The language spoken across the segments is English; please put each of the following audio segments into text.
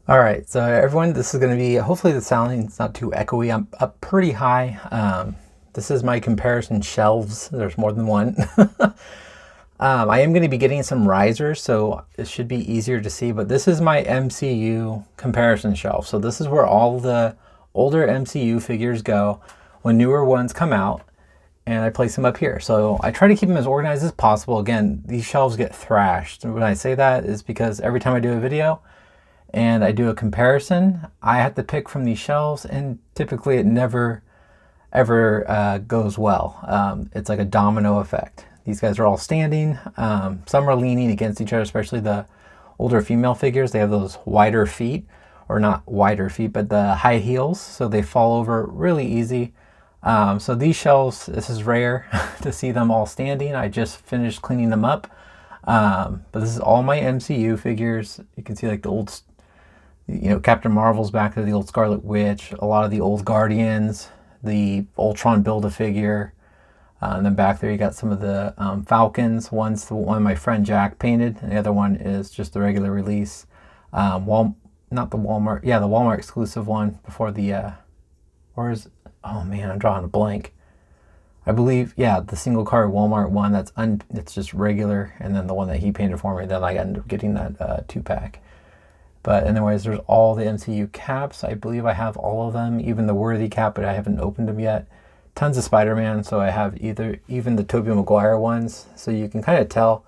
All right, so everyone, this is going to be, hopefully the sounding's not too echoey. I'm up pretty high. This is my comparison shelves. There's more than one. I am going to be getting some risers, so it should be easier to see, but this is my MCU comparison shelf. So this is where all the older MCU figures go when newer ones come out, and I place them up here. So I try to keep them as organized as possible. Again, these shelves get thrashed. And when I say that is because every time I do a video, and I do a comparison, I have to pick from these shelves, and typically it never ever goes well. It's like a domino effect. These guys are all standing. Some are leaning against each other, especially the older female figures. They have those wider feet, or not wider feet, but the high heels, so they fall over really easy. So these shelves, this is rare to see them all standing. I just finished cleaning them up. But this is all my MCU figures. You can see like the old, Captain Marvel's back there, the old Scarlet Witch, a lot of the old Guardians, the Ultron Build-A-Figure, and then back there you got some of the Falcons. One's the one my friend Jack painted, and the other one is just the regular release. Not the Walmart, the Walmart exclusive one before the, oh man, I'm drawing a blank. I believe, the single card Walmart one, it's just regular, and then the one that he painted for me, then I ended up getting that 2-pack. But anyways, there's all the MCU caps. I believe I have all of them, even the Worthy cap, but I haven't opened them yet. Tons of Spider-Man, so I have even the Tobey Maguire ones. So you can kind of tell,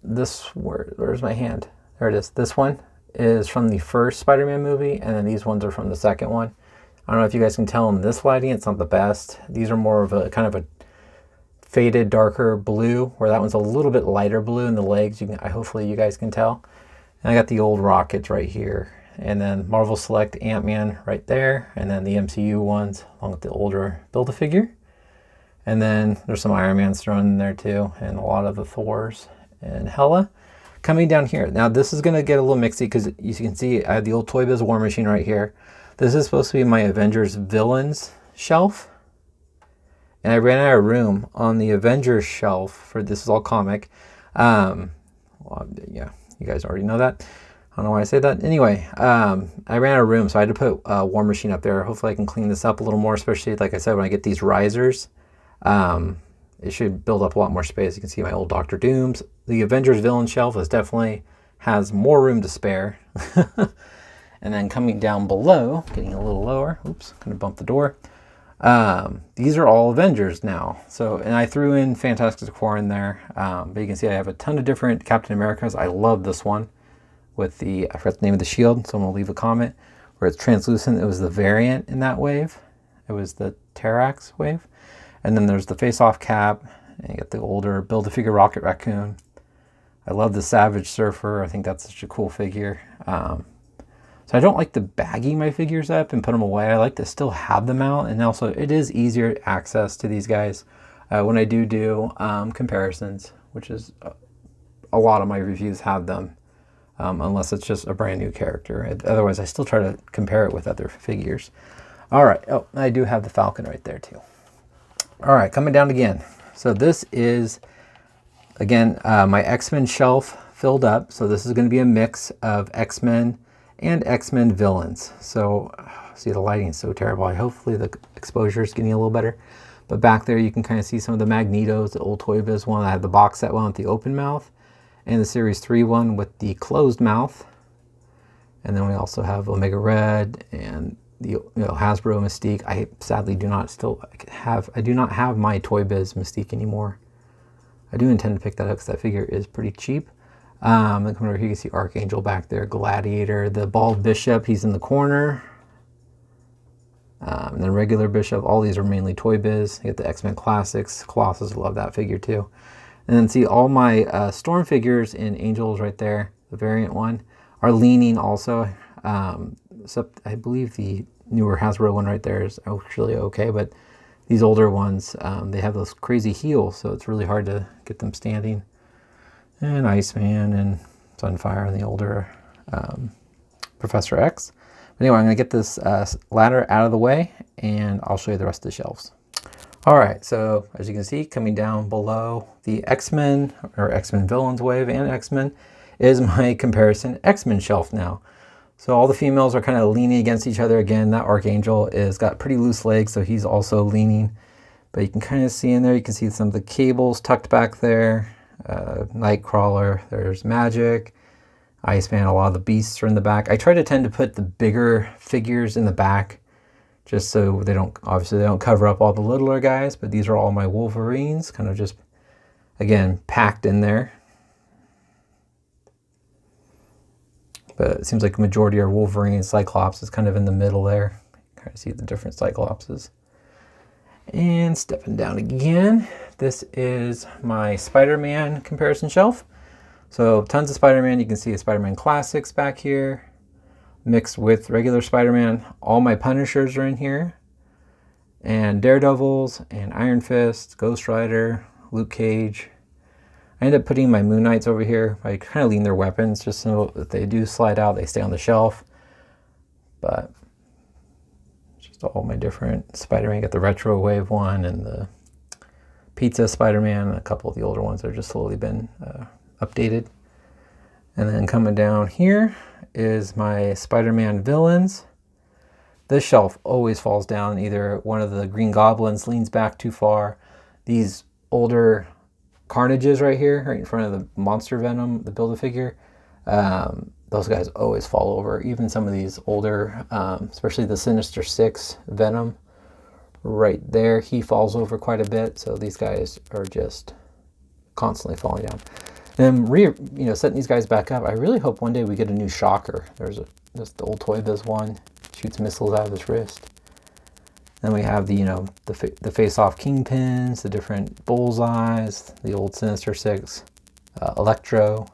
where's my hand? There it is. This one is from the first Spider-Man movie, and then these ones are from the second one. I don't know if you guys can tell in this lighting, it's not the best. These are more of a kind of a faded, darker blue, where that one's a little bit lighter blue in the legs. Hopefully you guys can tell. And I got the old Rockets right here. And then Marvel Select Ant-Man right there. And then the MCU ones, along with the older Build-A-Figure. And then there's some Iron Mans thrown in there too. And a lot of the Thors and Hela. Coming down here. Now this is going to get a little mixy because you can see I have the old Toy Biz War Machine right here. This is supposed to be my Avengers Villains shelf. And I ran out of room on the Avengers shelf for this is all comic. You guys already know that. I don't know why I say that. Anyway, I ran out of room, so I had to put a War Machine up there. Hopefully I can clean this up a little more, especially, like I said, when I get these risers. It should build up a lot more space. You can see my old Doctor Dooms. The Avengers Villain shelf definitely has more room to spare. And then coming down below, getting a little lower. Oops, gonna bump the door. These are all Avengers now. So, and I threw in Fantastic Four in there. But you can see I have a ton of different Captain Americas. I love this one with I forgot the name of the shield. Someone will leave a comment where it's translucent. It was the variant in that wave. It was the Terrax wave. And then there's the face-off cap. And you got the older Build-A-Figure Rocket Raccoon. I love the Savage Surfer. I think that's such a cool figure. So I don't like to baggy my figures up and put them away. I like to still have them out, and also it is easier access to these guys when I do comparisons, which is a lot of my reviews have them, unless it's just a brand new character. Otherwise, I still try to compare it with other figures. All right. Oh, I do have the Falcon right there too. All right, coming down again. So this is, again, my X-Men shelf filled up. So this is going to be a mix of X-Men and X-Men Villains. So, see, the lighting is so terrible. Hopefully the exposure is getting a little better. But back there you can kind of see some of the Magnetos, the old Toy Biz one. I have the box set one with the open mouth, and the Series 3 one with the closed mouth. And then we also have Omega Red and the Hasbro Mystique. I sadly do not have my Toy Biz Mystique anymore. I do intend to pick that up because that figure is pretty cheap. Then coming over here, you can see Archangel back there, Gladiator, the Bald Bishop, he's in the corner. And then regular Bishop, all these are mainly Toy Biz. You get the X-Men Classics, Colossus, love that figure too. And then see all my Storm figures in Angels right there, the variant one, are leaning also. Except I believe the newer Hasbro one right there is actually okay, but these older ones, they have those crazy heels, so it's really hard to get them standing. And Iceman and Sunfire and the older Professor X. But anyway, I'm going to get this ladder out of the way, and I'll show you the rest of the shelves. All right, so as you can see, coming down below the X-Men or X-Men Villains wave and X-Men is my comparison X-Men shelf now. So all the females are kind of leaning against each other again. That Archangel is got pretty loose legs, so he's also leaning. But you can kind of see in there, you can see some of the cables tucked back there. Nightcrawler, there's Magic, Iceman, a lot of the beasts are in the back. I try to tend to put the bigger figures in the back, just so they don't, obviously they don't cover up all the littler guys, but these are all my Wolverines, kind of just, again, packed in there. But it seems like a majority are Wolverine. Cyclops is kind of in the middle there. Kind of see the different Cyclopses. And stepping down again, this is my Spider-Man comparison shelf. So tons of Spider-Man. You can see the Spider-Man Classics back here, mixed with regular Spider-Man. All my Punishers are in here, and Daredevils, and Iron Fist, Ghost Rider, Luke Cage. I end up putting my Moon Knights over here. I kind of lean their weapons just so that they do slide out, they stay on the shelf. But just all my different Spider-Man. Got the Retro Wave one and the Pizza Spider-Man. A couple of the older ones that have just slowly been updated. And then coming down here is my Spider-Man Villains. This shelf always falls down. Either one of the Green Goblins leans back too far. These older Carnages right here, right in front of the Monster Venom, the Build-A-Figure, those guys always fall over. Even some of these older, especially the Sinister Six Venom, right there, he falls over quite a bit. So these guys are just constantly falling down. Then, setting these guys back up, I really hope one day we get a new Shocker. There's just the old Toy Biz one, shoots missiles out of his wrist. Then we have the face-off Kingpins, the different Bullseyes, the old Sinister Six, Electro.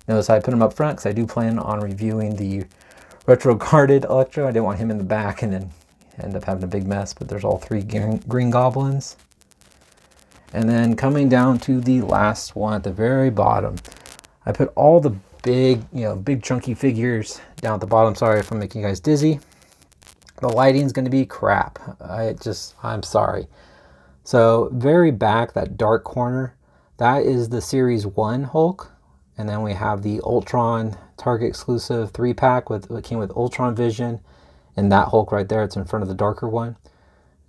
Notice I put him up front because I do plan on reviewing the retro-carded Electro. I didn't want him in the back and then end up having a big mess, but there's all three Green Goblins. And then coming down to the last one at the very bottom, I put all the big chunky figures down at the bottom. Sorry if I'm making you guys dizzy. The lighting's going to be crap. I'm sorry. So very back, that dark corner, that is the Series 1 Hulk. And then we have the Ultron Target exclusive 3-pack it came with Ultron Vision. And that Hulk right there, it's in front of the darker one.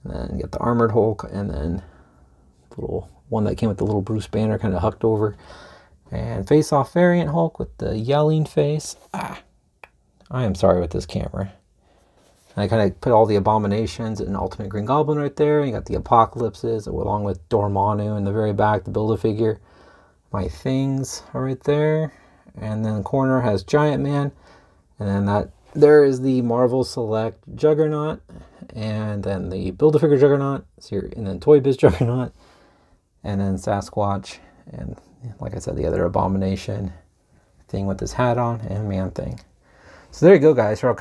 And then you get the Armored Hulk, and then the little one that came with the little Bruce Banner kind of hucked over. And face-off variant Hulk with the yelling face. I am sorry with this camera. And I kind of put all the Abominations and Ultimate Green Goblin right there. You got the Apocalypses along with Dormammu in the very back, the Build-A-Figure. My Things are right there. And then the corner has Giant Man. And then there is the Marvel Select Juggernaut. And then the Build-A-Figure Juggernaut. And then Toy Biz Juggernaut. And then Sasquatch. And like I said, the other Abomination thing with his hat on. And Man-Thing. So there you go, guys. So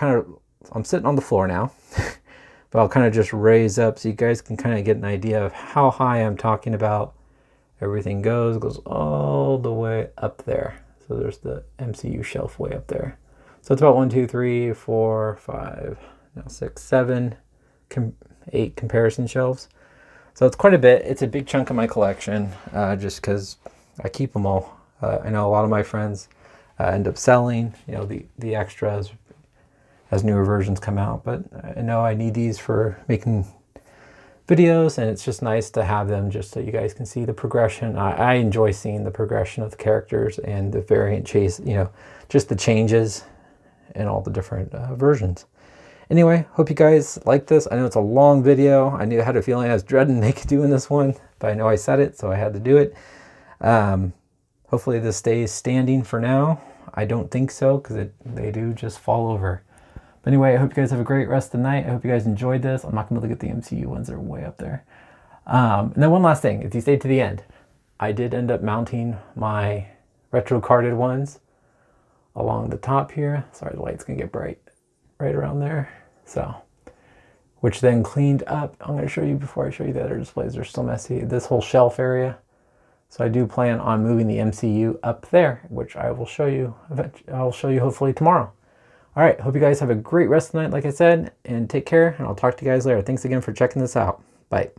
I'm sitting on the floor now, but I'll kind of just raise up so you guys can kind of get an idea of how high I'm talking about. Everything goes all the way up there. So there's the MCU shelf way up there. So it's about 1, 2, 3, 4, 5, 6, 7, 8 comparison shelves. So it's quite a bit. It's a big chunk of my collection, just because I keep them all. I know a lot of my friends end up selling, the extras as newer versions come out, but I know I need these for making videos, and it's just nice to have them just so you guys can see the progression. I enjoy seeing the progression of the characters and the variant chase, just the changes in all the different versions. Anyway, hope you guys like this. I know it's a long video. I had a feeling I was dreading doing this one, but I know I said it, so I had to do it. Hopefully this stays standing for now. I don't think so, because they do just fall over. But anyway, I hope you guys have a great rest of the night. I hope you guys enjoyed this. I'm not going to look at the MCU ones that are way up there. And then one last thing, if you stayed to the end, I did end up mounting my retro carded ones along the top here. Sorry, the light's going to get bright right around there. So, which then cleaned up. I'm going to show you before I show you the other displays. They're still messy. This whole shelf area. So I do plan on moving the MCU up there, which I will show you. I'll show you hopefully tomorrow. All right, hope you guys have a great rest of the night, like I said, and take care, and I'll talk to you guys later. Thanks again for checking this out. Bye.